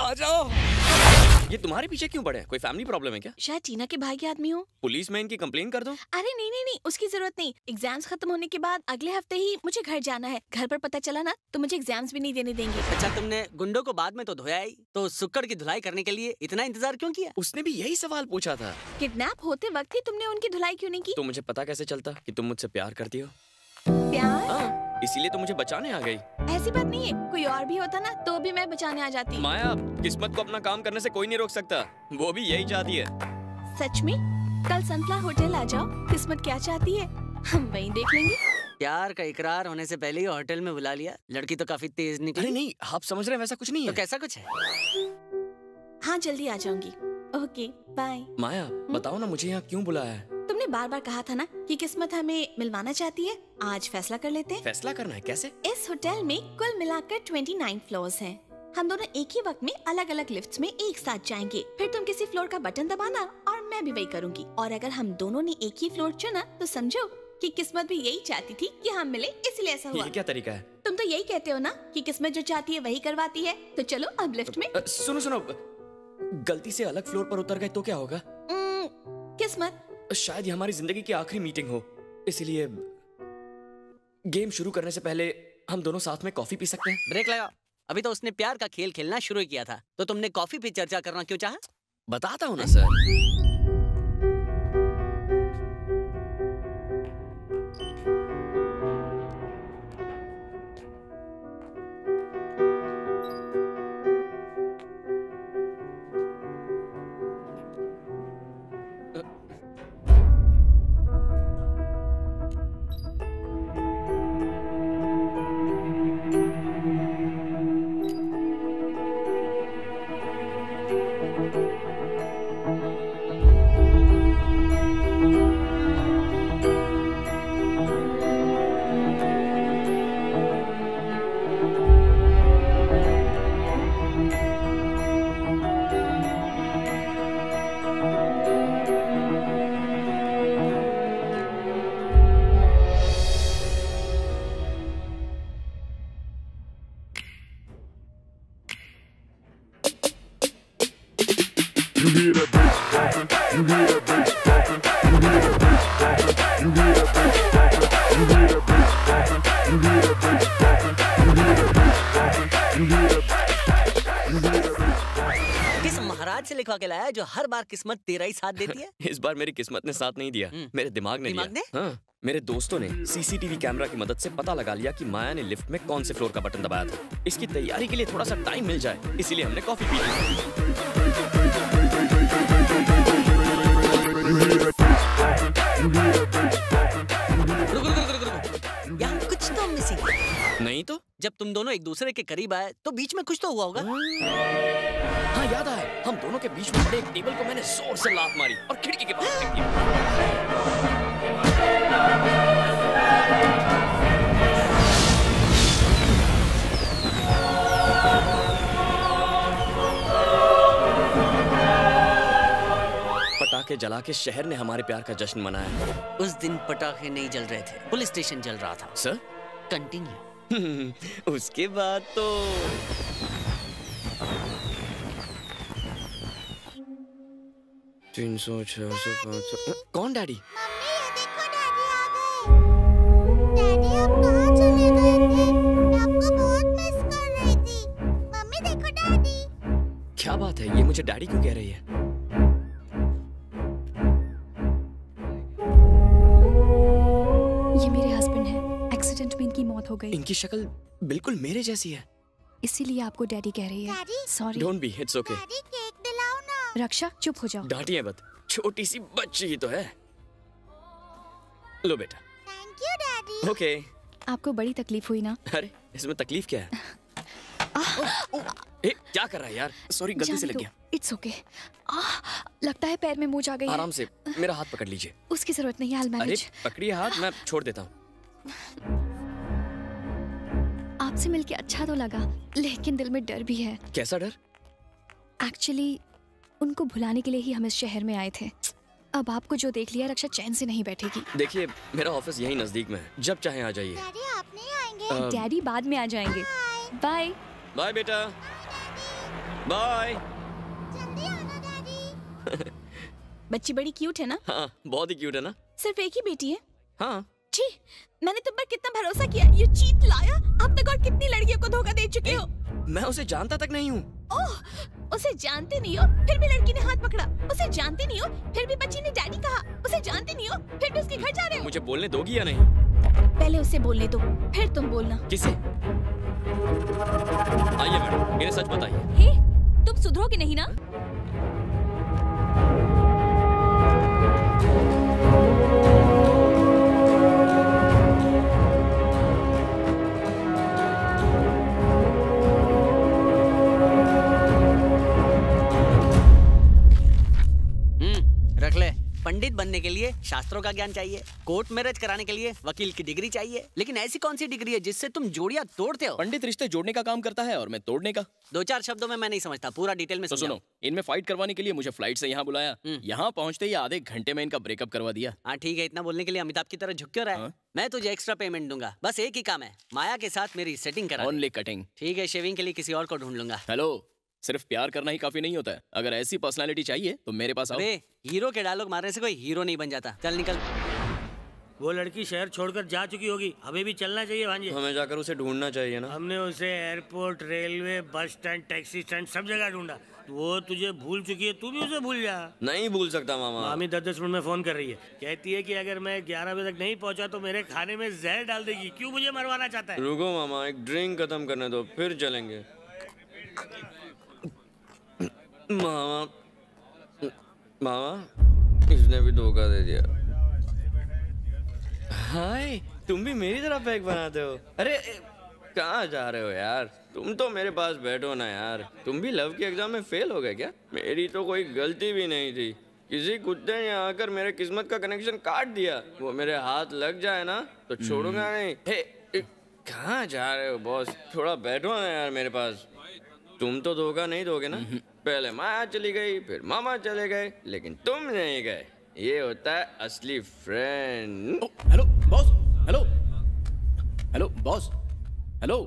आ जाओ। ये तुम्हारे पीछे क्यों पड़े? कोई फैमिली प्रॉब्लम है क्या? शायद टीना के भाई के आदमी हो। पुलिस में इनकी कंप्लेन कर दूं? अरे नहीं नहीं नहीं, उसकी जरूरत नहीं। एग्जाम्स खत्म होने के बाद अगले हफ्ते ही मुझे घर जाना है। घर पर पता चला ना तो मुझे एग्जाम्स भी नहीं देने देंगे। अच्छा, तुमने गुंडों को बाद में तो धोया ही, तो सुक्कड़ की धुलाई करने के लिए इतना इंतजार क्यों किया? उसने भी यही सवाल पूछा था। किडनैप होते वक्त ही तुमने उनकी धुलाई क्यों नहीं की? तो मुझे पता कैसे चलता कि तुम मुझसे प्यार करती हो? प्यार? हाँ, इसीलिए तो मुझे बचाने आ गई। ऐसी बात नहीं है, कोई और भी होता ना तो भी मैं बचाने आ जाती। माया, किस्मत को अपना काम करने से कोई नहीं रोक सकता। वो भी यही चाहती है। सच में? कल सनफ्लावर होटल आ जाओ, किस्मत क्या चाहती है हम वहीं देख लेंगे। प्यार का इकरार होने से पहले ही होटल में बुला लिया। लड़की तो काफी तेज निकली। अरे नहीं, आप समझ रहे हैं वैसा कुछ नहीं है। तो कैसा कुछ है? हाँ जल्दी आ जाऊंगी। Okay bye. माया, बताओ ना मुझे यहाँ क्यों बुलाया है? तुमने बार बार कहा था ना कि किस्मत हमें मिलवाना चाहती है। आज फैसला कर लेते हैं। फैसला करना है? कैसे? इस होटल में कुल मिलाकर 29 फ्लोर्स हैं। हम दोनों एक ही वक्त में अलग अलग लिफ्ट्स में एक साथ जाएंगे। फिर तुम किसी फ्लोर का बटन दबाना और मैं भी वही करूंगी। और अगर हम दोनों ने एक ही फ्लोर चुना तो समझो कि किस्मत भी यही चाहती थी कि हम मिले, इसलिए ऐसा हुआ। ये क्या तरीका है? तुम तो यही कहते हो ना कि किस्मत जो चाहती है वही करवाती है। तो चलो अब लिफ्ट में। सुनो सुनो, गलती से अलग फ्लोर पर उतर गए तो क्या होगा? किस्मत, शायद ये हमारी जिंदगी की आखिरी मीटिंग हो, इसलिए गेम शुरू करने से पहले हम दोनों साथ में कॉफी पी सकते हैं। ब्रेक लगाओ। अभी तो उसने प्यार का खेल खेलना शुरू किया था, तो तुमने कॉफी पे चर्चा करना क्यों चाहा? बताता हूँ ना सर। किस महाराज से लिखवा के लाया जो हर बार किस्मत तेरा ही साथ देती है? इस बार मेरी किस्मत ने साथ नहीं दिया, मेरे दिमाग ने दिमाग दिया। हाँ, मेरे दोस्तों ने सीसीटीवी कैमरा की मदद से पता लगा लिया कि माया ने लिफ्ट में कौन से फ्लोर का बटन दबाया था। इसकी तैयारी के लिए थोड़ा सा टाइम मिल जाए, इसीलिए हमने कॉफी पी ली। यहाँ कुछ तो मिसिंग है। नहीं तो? जब तुम दोनों एक दूसरे के करीब आए तो बीच में कुछ तो हुआ होगा। हाँ याद आया, हम दोनों के बीच में पड़े एक टेबल को मैंने जोर से लात मारी और खिड़की के पास फेंक दिया। पटाखे जला के शहर ने हमारे प्यार का जश्न मनाया। उस दिन पटाखे नहीं जल रहे थे, पुलिस स्टेशन जल रहा था। Sir continue. उसके बाद तो 300, 600, 500। कौन डैडी? मम्मी ये देखो, डैडी आ गए। डैडी आप कहाँ चले गए थे? मैं आपको बहुत मिस कर रही थी। मम्मी देखो डैडी। क्या बात है, ये मुझे डैडी क्यों कह रही है? ये मेरे हस्बैंड हैं। एक्सीडेंट में इनकी मौत हो गई। इनकी शक्ल बिल्कुल मेरे जैसी है। इसीलिए आपको डैडी कह रही है। Daddy? Sorry. Don't be, it's okay. Daddy cake दिलाओ ना। रक्षा चुप हो जाओ। डांटिए मत, छोटी सी बच्ची ही तो है। लो बेटा। Thank you daddy. ओके। आपको बड़ी तकलीफ हुई ना? अरे इसमें तकलीफ क्या है? ए, क्या कर रहा है यार? सॉरी, गलती से लग गया। It's okay. लगता है पैर में मोच आ गई है। आराम से, मेरा हाथ पकड़ लीजिए। उसकी जरूरत नहीं है, I'll अरे manage। पकड़िए हाथ, मैं छोड़ देता हूँ। आपसे मिलके अच्छा तो लगा, लेकिन दिल में डर भी है। कैसा डर? एक्चुअली उनको भुलाने के लिए ही हम इस शहर में आए थे। अब आपको जो देख लिया, रक्षा चैन से नहीं बैठेगी। देखिए, मेरा ऑफिस यहीं नजदीक में है, जब चाहे आ जाइए। डैडी आप नहीं आएंगे? डैडी बाद में आ जाएंगे। बाय। बाय बेटा। बाय। जल्दी आना डैडी। बच्ची बड़ी क्यूट है ना? हाँ, बहुत ही क्यूट है ना? सिर्फ एक ही बेटी है? हाँ। छी, मैंने तुम पर कितना भरोसा किया, ये चीट लाया। अब तक और कितनी लड़कियों को धोखा दे चुके हो? मैं उसे जानता तक नहीं हूँ। ओह, उसे जानते नहीं हो, फिर भी लड़की ने हाथ पकड़ा। उसे जानते नहीं हो, फिर भी बच्ची ने डैडी कहा। उसे जानते नहीं हो, फिर भी उसके घर जा रहे हो। मुझे बोलने दोगी या नहीं? पहले उसे बोलने दो, फिर तुम बोलना। किसे? आइए मैडम, इन्हें सच बताइए। हे, तुम सुधरोगे नहीं ना? रख ले। पंडित बनने के लिए शास्त्रों का ज्ञान चाहिए, कोर्ट मैरिज कराने के लिए वकील की डिग्री चाहिए, लेकिन ऐसी कौन सी डिग्री है जिससे तुम जोड़ियां तोड़ते हो? पंडित रिश्ते जोड़ने का काम करता है और मैं तोड़ने का। 2-4 शब्दों में मैं नहीं समझता, पूरा डिटेल में तो सुनो, इनमें फाइट करवाने के लिए मुझे फ्लाइट से यहाँ बुलाया। यहाँ पहुँचते ही आधे घंटे में इनका ब्रेकअप करवा दिया। हाँ ठीक है, इतना बोलने के लिए अमिताभ की तरह झुक क्यों रहा है? मैं तुझे एक्स्ट्रा पेमेंट दूंगा, बस एक ही काम है, माया के साथ मेरी सेटिंग करा। Only cutting. ठीक है, शेविंग के लिए किसी और को ढूंढ लूंगा। हेलो, सिर्फ प्यार करना ही काफी नहीं होता है। अगर ऐसी पर्सनालिटी चाहिए तो मेरे पास आओ। अबे, हीरो के डायलॉग मारने से कोई हीरो नहीं बन जाता। चल निकल। वो लड़की शहर छोड़कर जा चुकी होगी, हमें भी चलना चाहिए भांजे। हमें जाकर उसे ढूंढना चाहिए ना। हमने उसे airport, railway, bus stand, taxi stand सब जगह ढूंढा। वो तुझे भूल चुकी है, तू भी उसे भूल जा। नहीं भूल सकता मामा। मामी 10-10 मिनट में फोन कर रही है, कहती है कि अगर मैं 11 बजे तक नहीं पहुंचा तो मेरे खाने में जहर डाल देगी। क्यों मुझे मरवाना चाहता है? रुको मामा, एक ड्रिंक खत्म करने दो, फिर चलेंगे। मामा, मामा, इसने भी धोखा दे दिया। हाय, तुम भी मेरी तरह पैक बनाते हो? अरे कहाँ जा रहे हो यार? तुम तो मेरे पास बैठो ना यार। तुम भी लव के एग्जाम में फेल हो गए क्या? मेरी तो कोई गलती भी नहीं थी। किसी कुत्ते ने आकर मेरे किस्मत का कनेक्शन काट दिया। वो मेरे हाथ लग जाए ना तो छोड़ूंगा नहीं। हे, कहाँ जा रहे हो बॉस? थोड़ा बैठो ना यार मेरे पास। तुम तो धोखा नहीं दोगे ना? पहले माया चली गई, फिर मामा चले गए, लेकिन तुम नहीं गए। ये होता है असली friend. Hello boss. Hello hello boss. Hello.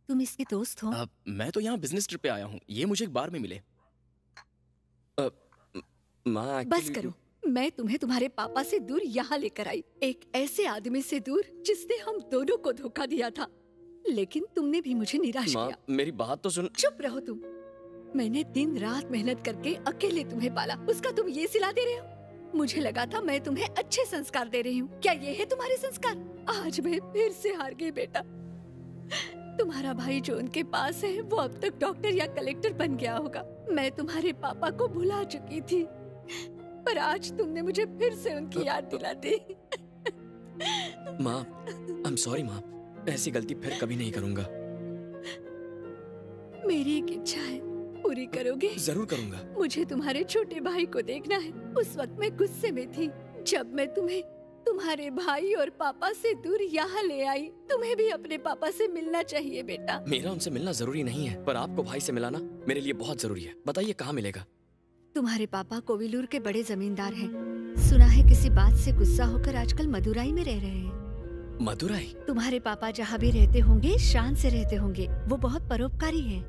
तुम इसके दोस्त हो? मैं तो यहाँ बिजनेस ट्रिप पे आया हूँ। ये मुझे एक बार में मिले। माँ बस करो, मैं तुम्हें तुम्हारे पापा से दूर यहाँ लेकर आई, एक ऐसे आदमी से दूर जिसने हम दोनों को धोखा दिया था। लेकिन तुमने भी मुझे निराश किया। मेरी बात तो सुन। चुप रहो तुम। मैंने दिन रात मेहनत करके अकेले तुम्हें पाला, उसका तुम ये सिला दे रहे हो? मुझे लगा था मैं तुम्हें अच्छे संस्कार दे रही हूँ। क्या ये है तुम्हारे संस्कार? आज मैं फिर से हार गई बेटा। तुम्हारा भाई जो उनके पास है वो अब तक डॉक्टर या कलेक्टर बन गया होगा। मैं तुम्हारे पापा को भुला चुकी थी, पर आज तुमने मुझे फिर से उनकी याद दिला दी। माँ, I'm sorry माँ, ऐसी गलती फिर कभी नहीं करूँगा। मेरी एक इच्छा है, पूरी करोगे? जरूर करूँगा। मुझे तुम्हारे छोटे भाई को देखना है। उस वक्त मैं गुस्से में थी जब मैं तुम्हें तुम्हारे भाई और पापा से दूर यहाँ ले आई। तुम्हें भी अपने पापा से मिलना चाहिए बेटा। मेरा उनसे मिलना जरूरी नहीं है, पर आपको भाई से मिलाना मेरे लिए बहुत जरूरी है। बताइए कहाँ मिलेगा? तुम्हारे पापा कोविलूर के बड़े जमींदार हैं। सुना है किसी बात से गुस्सा होकर आजकल मदुराई में रह रहे हैं। मदुराई? तुम्हारे पापा जहाँ भी रहते होंगे शान से रहते होंगे। वो बहुत परोपकारी हैं।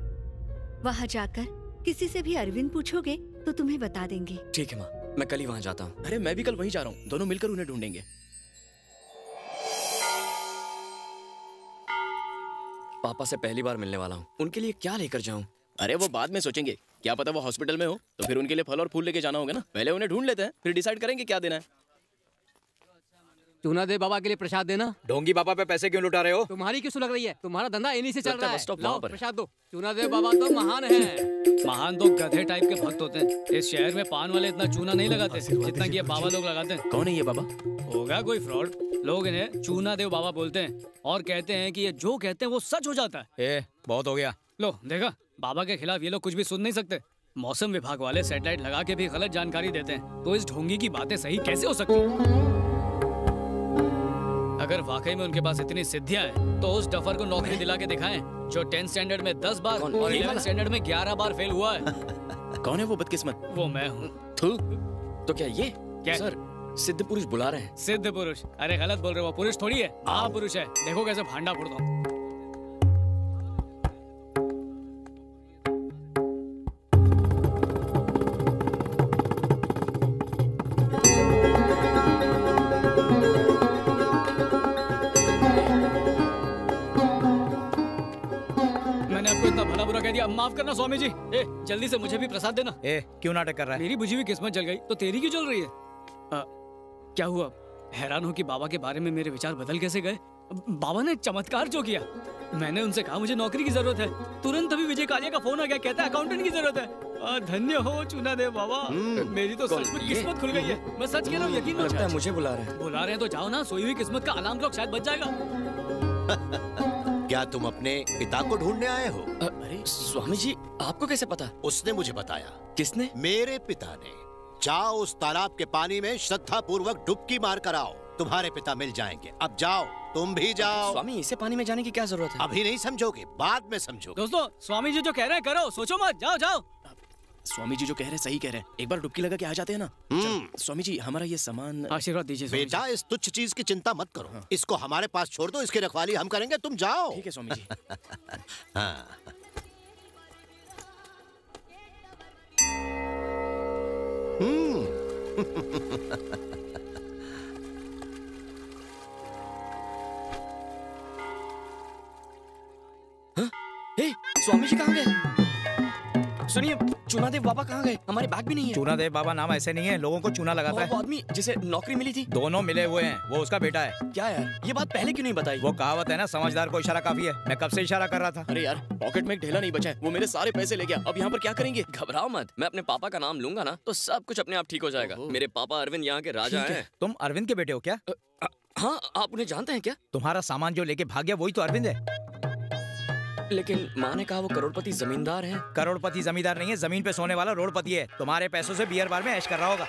वहाँ जाकर किसी से भी अरविंद पूछोगे तो तुम्हें बता देंगे। ठीक है माँ, मैं कल ही वहाँ जाता हूँ। अरे मैं भी कल वहीं जा रहा हूँ, दोनों मिलकर उन्हें ढूंढेंगे। पापा से पहली बार मिलने वाला हूँ, उनके लिए क्या लेकर जाऊँ? अरे वो बाद में सोचेंगे, क्या पता वो हॉस्पिटल में हो तो फिर उनके लिए फल और फूल लेके जाना होगा ना। पहले उन्हें ढूंढ लेते हैं, फिर डिसाइड करेंगे क्या देना है। चूना दे बाबा के लिए प्रसाद देना। ढोंगी बाबा पे पैसे क्यों लुटा रहे हो? तुम्हारी क्यों सुलग रही है? तुम्हारा धंधा इन्हीं से चल रहा है। लाओ प्रसाद दो। चूना दे बाबा तो महान है। महान तो गधे टाइप के भक्त होते हैं। इस शहर में पान वाले इतना चूना नहीं लगाते जितना कि ये बाबा लोग लगाते हैं। कौन है ये बाबा? होगा कोई फ्रॉड। लोग इन्हें चूना देव बाबा बोलते हैं और कहते हैं कि ये जो कहते हैं वो सच हो जाता है। बहुत हो गया। लो देखा, बाबा के खिलाफ ये लोग कुछ भी सुन नहीं सकते। मौसम विभाग वाले सैटेलाइट लगा के भी गलत जानकारी देते हैं, तो इस ढोंगी की बातें सही कैसे हो सकती? अगर वाकई में उनके पास इतनी सिद्धियां हैं, तो उस डफर को नौकरी दिला के दिखाएं जो 10th स्टैंडर्ड में 10 बार और 11th स्टैंडर्ड में 11 बार फेल हुआ है। कौन है वो बदकिस्मत? वो मैं हूँ। तो क्या ये? क्या? सर, सिद्ध पुरुष बुला रहे हैं। सिद्ध पुरुष? अरे गलत बोल रहे हो, पुरुष थोड़ी है, महापुरुष है। देखो कैसे भांडा फोड़ता हूँ। मैंने आपको इतना भला बुरा कह दिया, माफ करना स्वामी जी। जल्दी से मुझे भी प्रसाद देना। क्यों नाटक कर रहा है? मेरी बुझी हुई किस्मत जल गई तो तेरी क्यों जल रही है? क्या हुआ? हैरान हो कि बाबा के बारे में मेरे विचार बदल कैसे गए। बाबा ने चमत्कार जो किया। मैंने उनसे कहा मुझे नौकरी की जरूरत है, तुरंत अभी विजय कालिया का फोन आ गया, कहता है अकाउंटेंट की जरूरत है। धन्य हो चुना दे बाबा, मेरी तो सच में किस्मत खुल गई है। मैं सच कह रहा हूँ, यकीन लगता है मुझे बुला रहे हैं। बुला रहे हैं तो जाओ ना, सोई हुई किस्मत का अलार्म क्लॉक शायद बच जाएगा। क्या तुम अपने पिता को ढूंढने आए हो? अरे स्वामी जी, आपको कैसे पता? उसने मुझे बताया। किसने? मेरे पिता ने। जाओ उस तालाब के पानी में श्रद्धा पूर्वक डुबकी मार कर आओ, तुम्हारे पिता मिल जाएंगे। अब जाओ, तुम भी जाओ। स्वामी, इसे पानी में जाने की क्या जरूरत है? अभी नहीं समझोगे, बाद में समझोगे। दोस्तों, स्वामी जी जो कह रहे हैं करो, सोचो मत, जाओ जाओ। स्वामी जी जो कह रहे हैं सही कह रहे हैं, एक बार डुबकी लगा के आ जाते हैं ना। स्वामी जी, हमारा ये सामान। आशीर्वाद दीजिए बेटा, इस तुच्छ चीज की चिंता मत करो। इसको हमारे पास छोड़ दो, इसकी रखवाली हम करेंगे, तुम जाओ। ठीक है स्वामी जी। हाँ। स्वामी जी कहाँ गए? सुनिए, चूनादेव बाबा कहाँ गए? हमारे बैग भी नहीं है। चूनादेव बाबा नाम ऐसे नहीं है, लोगों को चूना लगाता है। वो आदमी जिसे नौकरी मिली थी। दोनों मिले हुए हैं, वो उसका बेटा है। क्या यार, ये बात पहले क्यों नहीं बताई? वो कहावत है ना, समझदार को इशारा काफी है। मैं कब से इशारा कर रहा था। अरे यार, पॉकेट में एक ढेला नहीं बचा है, वो मेरे सारे पैसे ले गया। अब यहाँ पर क्या करेंगे? घबराओ मत, मैं अपने पापा का नाम लूंगा ना तो सब कुछ अपने आप ठीक हो जाएगा। मेरे पापा अरविंद यहाँ के राजा हैं। तुम अरविंद के बेटे हो क्या? हाँ, आप उन्हें जानते हैं क्या? तुम्हारा सामान जो लेके भाग गया वही तो अरविंद है। लेकिन माँ ने कहा वो करोड़पति जमींदार हैं। करोड़पति जमींदार नहीं है, जमीन पे सोने वाला रोडपति है। तुम्हारे पैसों से बियर बार में ऐश कर रहा होगा।